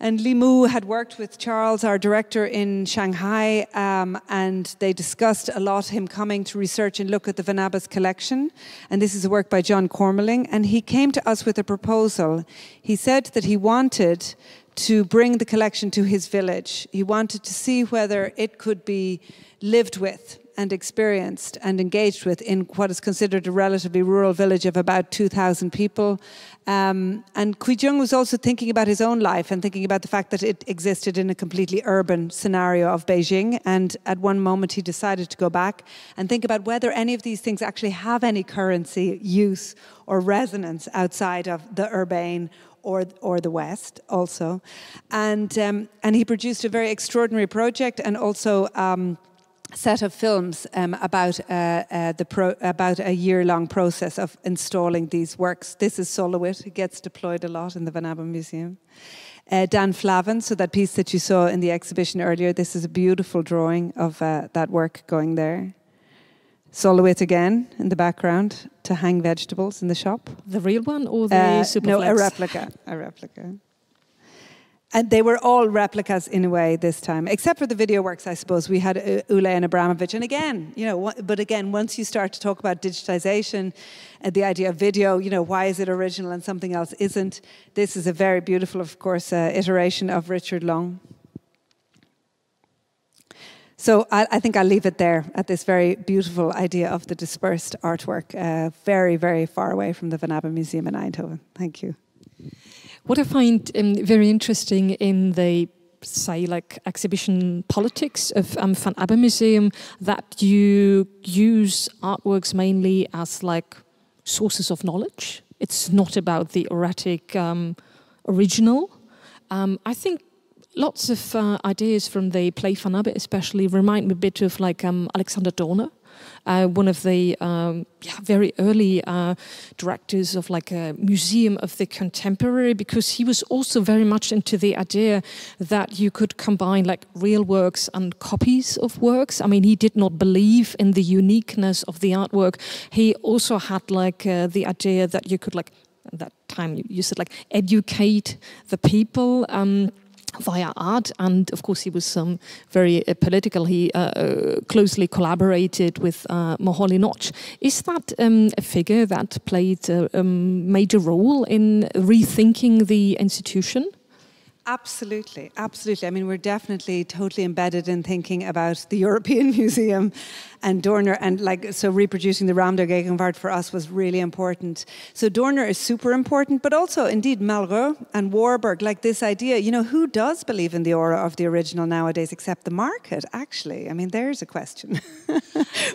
And Li Mu had worked with Charles, our director, in Shanghai, and they discussed a lot him coming to research and look at the Van Abbe's collection. And this is a work by John Cormeling. And he came to us with a proposal. He said that he wanted to bring the collection to his village. He wanted to see whether it could be lived with and experienced and engaged with in what is considered a relatively rural village of about 2,000 people. And Guizhou was also thinking about his own life and thinking about the fact that it existed in a completely urban scenario of Beijing. And at one moment he decided to go back and think about whether any of these things actually have any currency, use or resonance outside of the urbane or the West also. And he produced a very extraordinary project and also set of films about a year-long process of installing these works. This is Soloit. It gets deployed a lot in the Van Abbemuseum. Dan Flavin, so that piece that you saw in the exhibition earlier, this is a beautiful drawing of that work going there. Soloit again in the background to hang vegetables in the shop. The real one or the Superflex? No, a replica. And they were all replicas in a way this time, except for the video works, I suppose. We had Hülle and Abramovich. And again, you know, but again, once you start to talk about digitization and the idea of video, you know, why is it original and something else isn't? This is a very beautiful, of course, iteration of Richard Long. So I think I'll leave it there at this very beautiful idea of the dispersed artwork, very, very far away from the Van Abbemuseum in Eindhoven. Thank you. What I find very interesting in the, say, like exhibition politics of Van Abbemuseum, that you use artworks mainly as like sources of knowledge. It's not about the erratic original. I think lots of ideas from the play Van Abbe especially remind me a bit of like Alexander Dorner, one of the very early directors of like a museum of the contemporary, because he was also very much into the idea that you could combine like real works and copies of works. I mean, he did not believe in the uniqueness of the artwork. He also had like the idea that you could like, at that time you said like educate the people via art, and of course he was very political. He closely collaborated with Moholy Notch. Is that a figure that played a major role in rethinking the institution? Absolutely, absolutely. I mean, we're definitely totally embedded in thinking about the European Museum and Dorner, and like, so reproducing the Raum der Gegenwart for us was really important. So Dorner is super important, but also indeed Malraux and Warburg, like this idea, you know, who does believe in the aura of the original nowadays except the market, actually? I mean, there's a question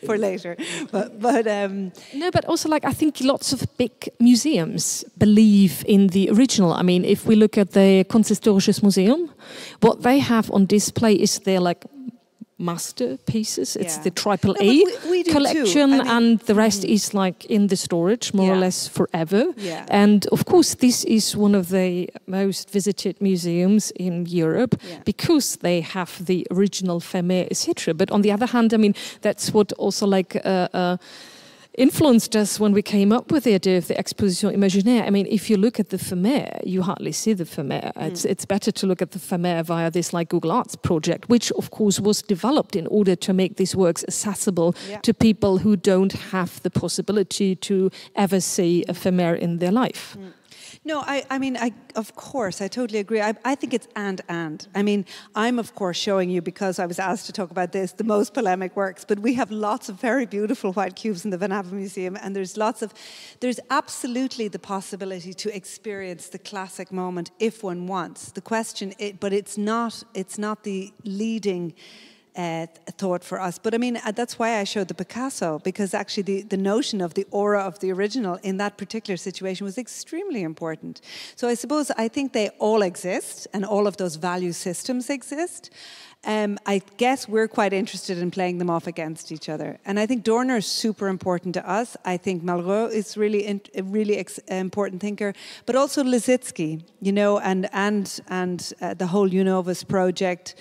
for later. No, but also like, I think lots of big museums believe in the original. I mean, if we look at the Kunsthistorisches Museum, what they have on display is their like masterpieces. It's the AAA collection, and the rest is like in the storage more or less forever. And of course this is one of the most visited museums in Europe because they have the original Vermeer, etc. But on the other hand, I mean, that's what also like influenced us when we came up with the idea of the exposition imaginaire. I mean, if you look at the Vermeer, you hardly see the Vermeer. It's better to look at the Vermeer via this like Google Arts project, which of course was developed in order to make these works accessible to people who don't have the possibility to ever see a Vermeer in their life. No, I mean, of course, I totally agree. I think it's and. I mean, I'm, of course, showing you, because I was asked to talk about this, the most polemic works, but we have lots of very beautiful white cubes in the Van Abbemuseum, and there's absolutely the possibility to experience the classic moment if one wants. The question, but it's not the leading thought for us. But I mean, that's why I showed the Picasso, because actually the notion of the aura of the original in that particular situation was extremely important. So I think they all exist, and all of those value systems exist. I guess we're quite interested in playing them off against each other. And I think Dorner is super important to us. I think Malraux is really a really important thinker, but also Lissitzky, you know, and the whole Unovus project.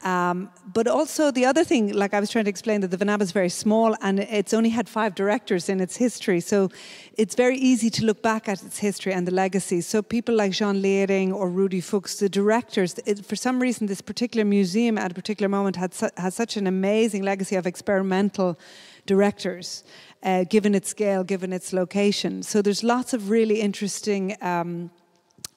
But also the other thing, like I was trying to explain, that the Van Abbe is very small and it's only had 5 directors in its history. So it's very easy to look back at its history and the legacy. So people like Jean Lering or Rudi Fuchs, the directors, for some reason this particular museum at a particular moment has such an amazing legacy of experimental directors, given its scale, given its location. So there's lots of really interesting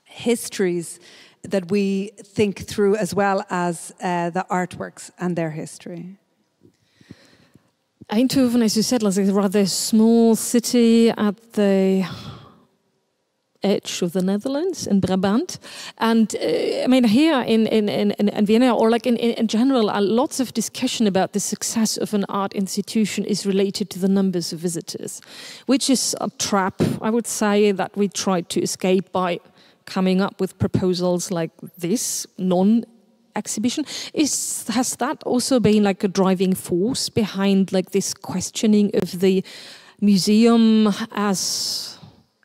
histories that we think through, as well as the artworks and their history. Eindhoven, as you said, is a rather small city at the edge of the Netherlands, in Brabant. And I mean, here in Vienna, or like in general, lots of discussion about the success of an art institution is related to the numbers of visitors, which is a trap, I would say, that we try to escape by coming up with proposals like this, non-exhibition. Has that also been like a driving force behind like this questioning of the museum as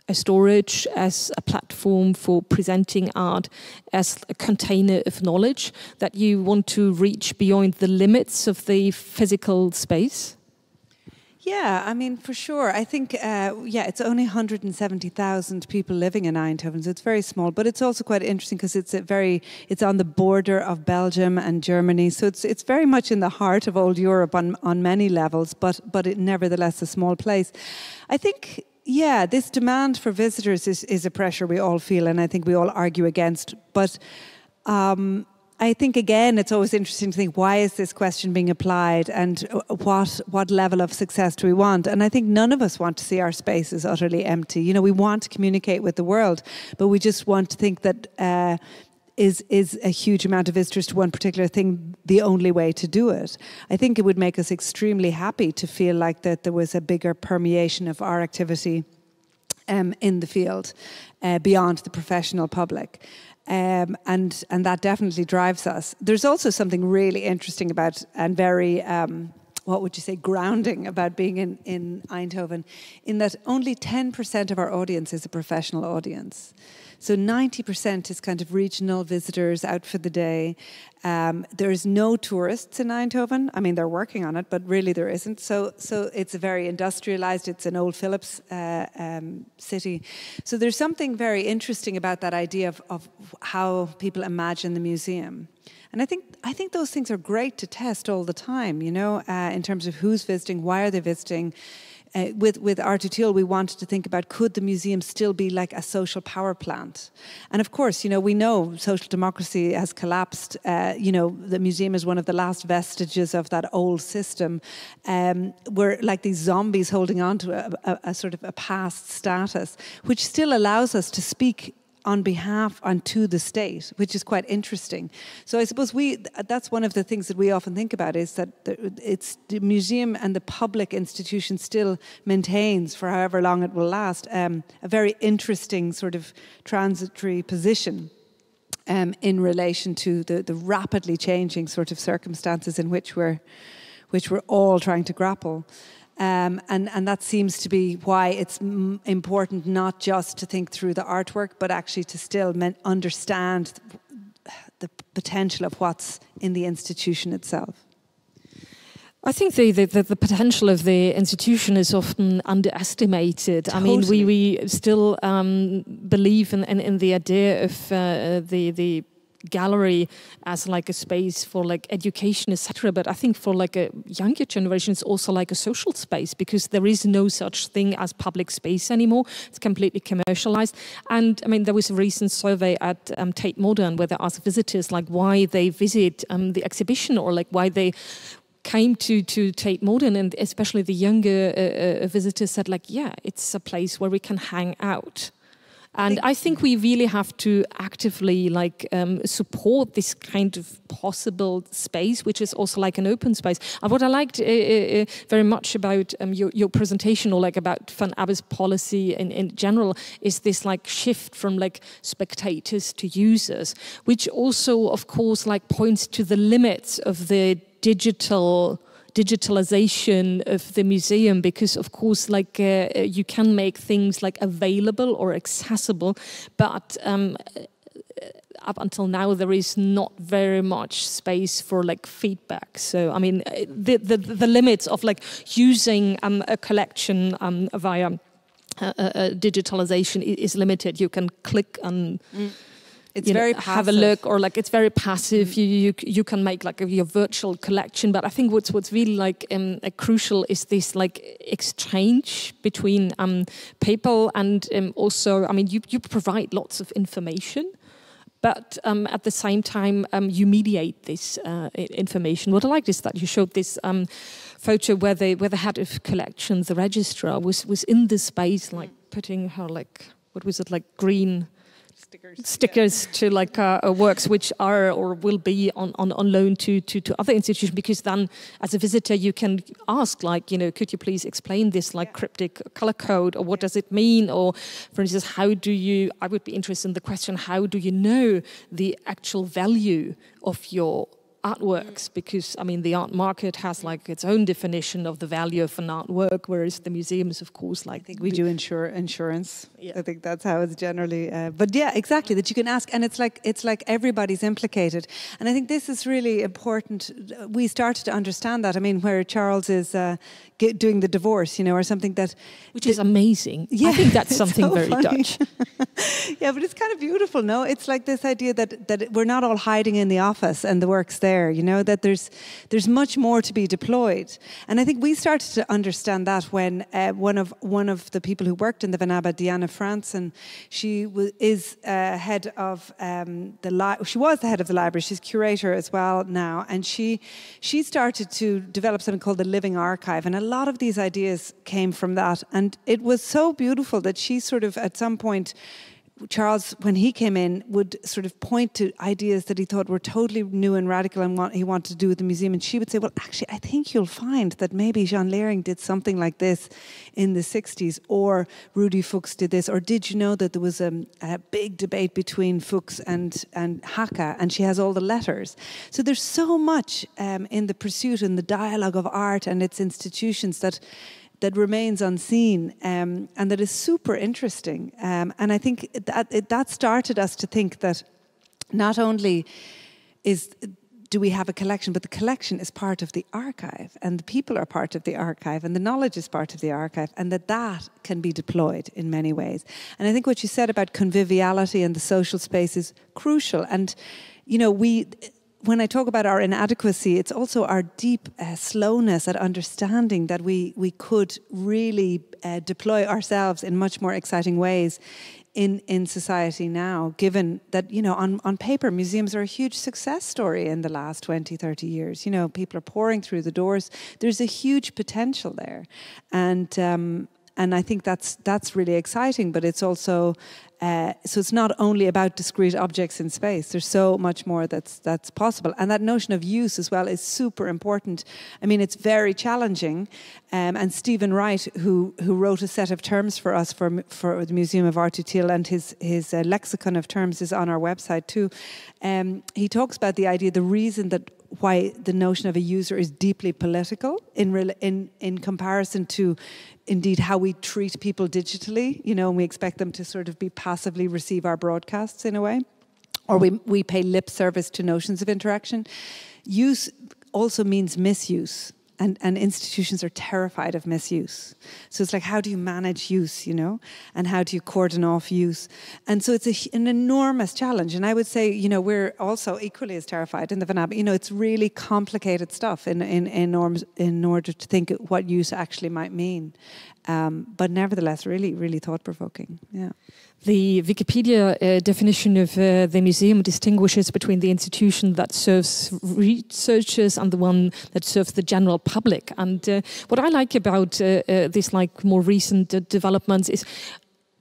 a storage, as a platform for presenting art, as a container of knowledge, that you want to reach beyond the limits of the physical space? Yeah, I mean, for sure. I think, it's only 170,000 people living in Eindhoven, so it's very small. But it's also quite interesting because it's on the border of Belgium and Germany, so it's very much in the heart of old Europe on many levels. But it nevertheless a small place. I think, this demand for visitors is a pressure we all feel, and I think we all argue against. But I think, again, it's always interesting to think, why is this question being applied, and what level of success do we want? And I think none of us want to see our spaces utterly empty. You know, we want to communicate with the world, but we just want to think that is a huge amount of visitors to one particular thing the only way to do it. I think it would make us extremely happy to feel like that there was a bigger permeation of our activity in the field beyond the professional public. And that definitely drives us. There's also something really interesting about, and very, what would you say, grounding about being in Eindhoven, in that only 10% of our audience is a professional audience. So 90% is kind of regional visitors out for the day. There's no tourists in Eindhoven. I mean, they're working on it, but really there isn't. So it's a very industrialized, it's an old Philips city. So there's something very interesting about that idea of how people imagine the museum. And I think those things are great to test all the time, you know, in terms of who's visiting, why are they visiting. With Art Utile, we wanted to think about, could the museum still be like a social power plant? And of course, you know, we know social democracy has collapsed. You know, the museum is one of the last vestiges of that old system. We're like these zombies holding on to a sort of a past status, which still allows us to speak on behalf and to the state, which is quite interesting. So I suppose that's one of the things that we often think about, is that it's the museum and the public institution still maintains, for however long it will last, a very interesting sort of transitory position in relation to the rapidly changing sort of circumstances in which we're all trying to grapple. And that seems to be why it's important not just to think through the artwork, but actually to still understand the potential of what's in the institution itself. I think the potential of the institution is often underestimated. Totally. I mean, we still believe in the idea of the gallery as like a space for like education, etc. But I think for like a younger generation, it's also like a social space, because there is no such thing as public space anymore. It's completely commercialized. And I mean, there was a recent survey at Tate Modern where they asked visitors like why they visit the exhibition, or like why they came to Tate Modern, and especially the younger visitors said like, yeah, it's a place where we can hang out. And I think we really have to actively like support this kind of possible space, which is also like an open space. And what I liked very much about your presentation, or like about Van Abbe's policy in general, is this like shift from like spectators to users, which also, of course, like points to the limits of the digitalization of the museum, because of course like you can make things like available or accessible, but up until now there is not very much space for like feedback. So I mean the limits of like using a collection via digitalization is limited. You can click on it's very passive. Have a look, or like it's very passive. You can make like your virtual collection, but I think what's really like crucial is this like exchange between people, and also I mean you provide lots of information, but at the same time you mediate this information. What I liked is that you showed this photo where the head of collections, the registrar, was in the space, like putting her like, what was it, like green stickers to like works which are or will be on loan to other institutions, because then as a visitor you can ask like, you know, could you please explain this like cryptic color code, or what does it mean, or for instance, how do you, I would be interested in the question, how do you know the actual value of your artworks, because I mean the art market has like its own definition of the value of an artwork, whereas the museums, of course, like I think we do insurance. Yeah. I think that's how it's generally. But yeah, exactly, that you can ask, and it's like everybody's implicated, and I think this is really important. We started to understand that. I mean, where Charles is doing the divorce, you know, or something that, which is amazing. Yeah, I think that's something so very funny. Dutch. Yeah, but it's kind of beautiful. No, it's like this idea that we're not all hiding in the office and the work's there. You know, that there's much more to be deployed, and I think we started to understand that when one of the people who worked in the Van Abbe, Diana Franson, she is head of she was the head of the library. She's curator as well now, and she started to develop something called the Living Archive, and a lot of these ideas came from that, and it was so beautiful that she sort of at some point, Charles, when he came in, would sort of point to ideas that he thought were totally new and radical and what he wanted to do with the museum. And she would say, well, actually, I think you'll find that maybe Jean Lehring did something like this in the 60s, or Rudi Fuchs did this, or did you know that there was a big debate between Fuchs and Hacke, and she has all the letters. So there's so much in the pursuit and the dialogue of art and its institutions that remains unseen, and that is super interesting. And I think that started us to think that not only do we have a collection, but the collection is part of the archive, and the people are part of the archive, and the knowledge is part of the archive, and that can be deployed in many ways. And I think what you said about conviviality and the social space is crucial. And, you know, when I talk about our inadequacy, it's also our deep slowness at understanding that we could really deploy ourselves in much more exciting ways in society now, given that, you know, on paper, museums are a huge success story in the last 20, 30 years. You know, people are pouring through the doors. There's a huge potential there. And I think that's really exciting, but it's also so it's not only about discrete objects in space. There's so much more that's possible, and that notion of use as well is super important. I mean, it's very challenging, and Stephen Wright, who wrote a set of terms for us for the Museum of Art Utile, and his lexicon of terms is on our website too. He talks about the idea, the reason that why the notion of a user is deeply political in comparison to indeed how we treat people digitally, you know, and we expect them to sort of be passively receive our broadcasts in a way, or we pay lip service to notions of interaction. Use also means misuse. and institutions are terrified of misuse. So it's like, how do you manage use, you know, and how do you cordon off use? And so it's an enormous challenge. And I would say, you know, we're also equally as terrified in the Van Abbe. You know, it's really complicated stuff in norms in order to think what use actually might mean. But nevertheless, really, really thought-provoking. Yeah. The Wikipedia definition of the museum distinguishes between the institution that serves researchers and the one that serves the general public. And what I like about these like more recent developments is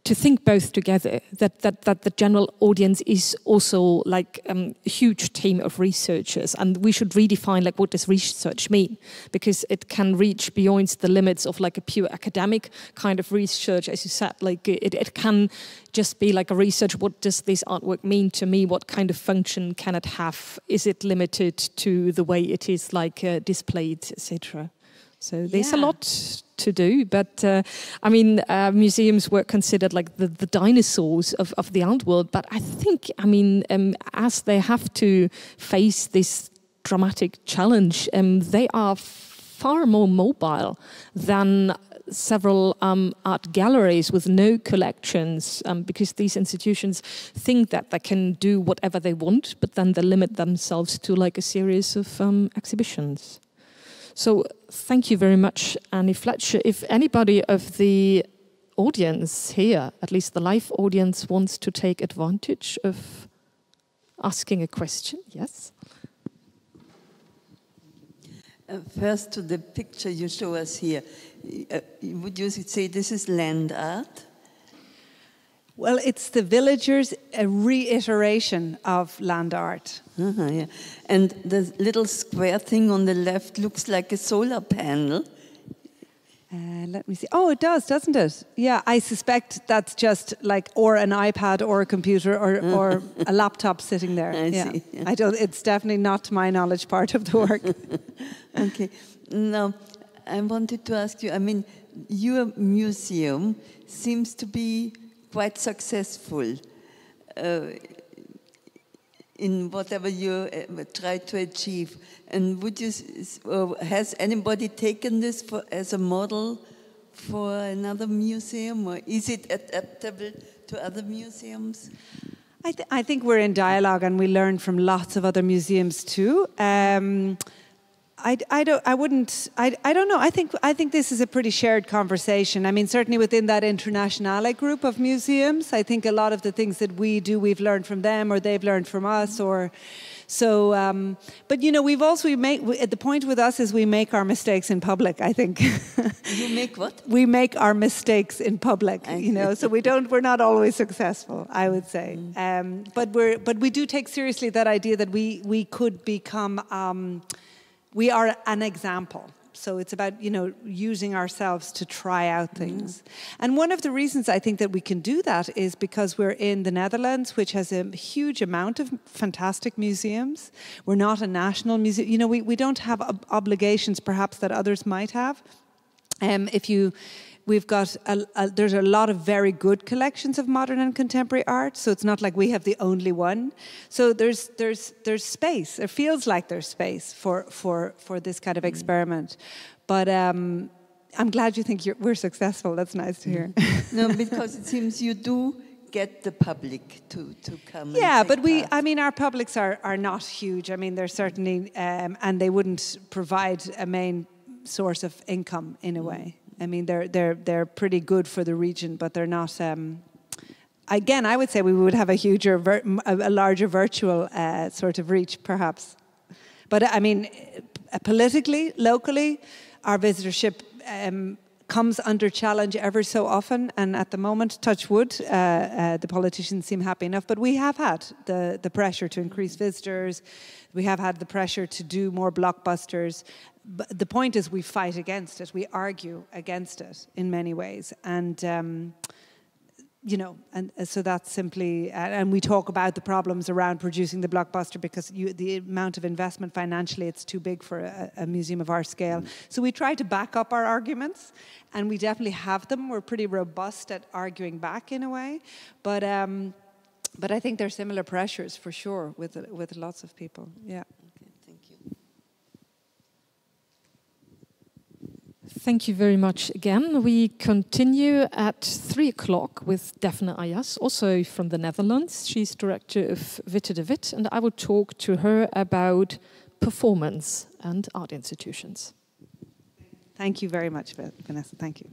to think both together, that the general audience is also like a huge team of researchers, and we should redefine like what does research mean, because it can reach beyond the limits of like a pure academic kind of research, as you said. Like it can just be like a research, what does this artwork mean to me, what kind of function can it have, is it limited to the way it is like displayed, etc. So there's a lot to do, but I mean, museums were considered like the dinosaurs of the art world. But I think, I mean, as they have to face this dramatic challenge, they are far more mobile than several art galleries with no collections, because these institutions think that they can do whatever they want, but then they limit themselves to like a series of exhibitions. So thank you very much, Annie Fletcher. If anybody of the audience here, at least the live audience, wants to take advantage of asking a question, yes? First, to the picture you show us here, would you say this is land art? Well, it's the villagers' reiteration of land art. Yeah. And the little square thing on the left looks like a solar panel. Let me see. Oh, it does, doesn't it? Yeah, I suspect that's just like, or an iPad or a computer or a laptop sitting there. I see. Yeah. I don't. It's definitely not, to my knowledge, part of the work. Okay. Now, I wanted to ask you, I mean, your museum seems to be quite successful in whatever you try to achieve. And would you, has anybody taken this as a model for another museum, or is it adaptable to other museums? I think we're in dialogue, and we learn from lots of other museums too. I don't know. I think this is a pretty shared conversation. I mean, certainly within that internationale group of museums, I think a lot of the things that we do, we've learned from them, or they've learned from us, or so. But you know, the point with us is we make our mistakes in public. I think. You make what? We make our mistakes in public. You know, so we're not always successful, I would say. But we do take seriously that idea that we could become. We are an example. So it's about, you know, using ourselves to try out things. And one of the reasons I think that we can do that is because we're in the Netherlands, which has a huge amount of fantastic museums. We're not a national museum. You know, we don't have obligations perhaps that others might have. We've got there's a lot of very good collections of modern and contemporary art, so it's not like we have the only one. So there's space. It feels like there's space for this kind of experiment. But I'm glad you think we're successful. That's nice to hear. No, because it seems you do get the public to come. Yeah, but I mean, our publics are not huge. I mean, they're certainly, and they wouldn't provide a main source of income in a way. I mean, they're pretty good for the region, but they're not. Again, I would say we would have a larger virtual sort of reach, perhaps. But I mean, politically, locally, our visitorship comes under challenge ever so often. And at the moment, touch wood, the politicians seem happy enough. But we have had the pressure to increase visitors. We have had the pressure to do more blockbusters. But the point is we fight against it. We argue against it in many ways. And, you know, and so that's simply... And we talk about the problems around producing the blockbuster because the amount of investment financially, it's too big for a museum of our scale. So we try to back up our arguments, and we definitely have them. We're pretty robust at arguing back in a way. But I think there are similar pressures, for sure, with lots of people. Yeah. Thank you very much again. We continue at 3 o'clock with Daphne Ayas, also from the Netherlands. She's director of Witte de Wit, and I will talk to her about performance and art institutions. Thank you very much, Vanessa. Thank you.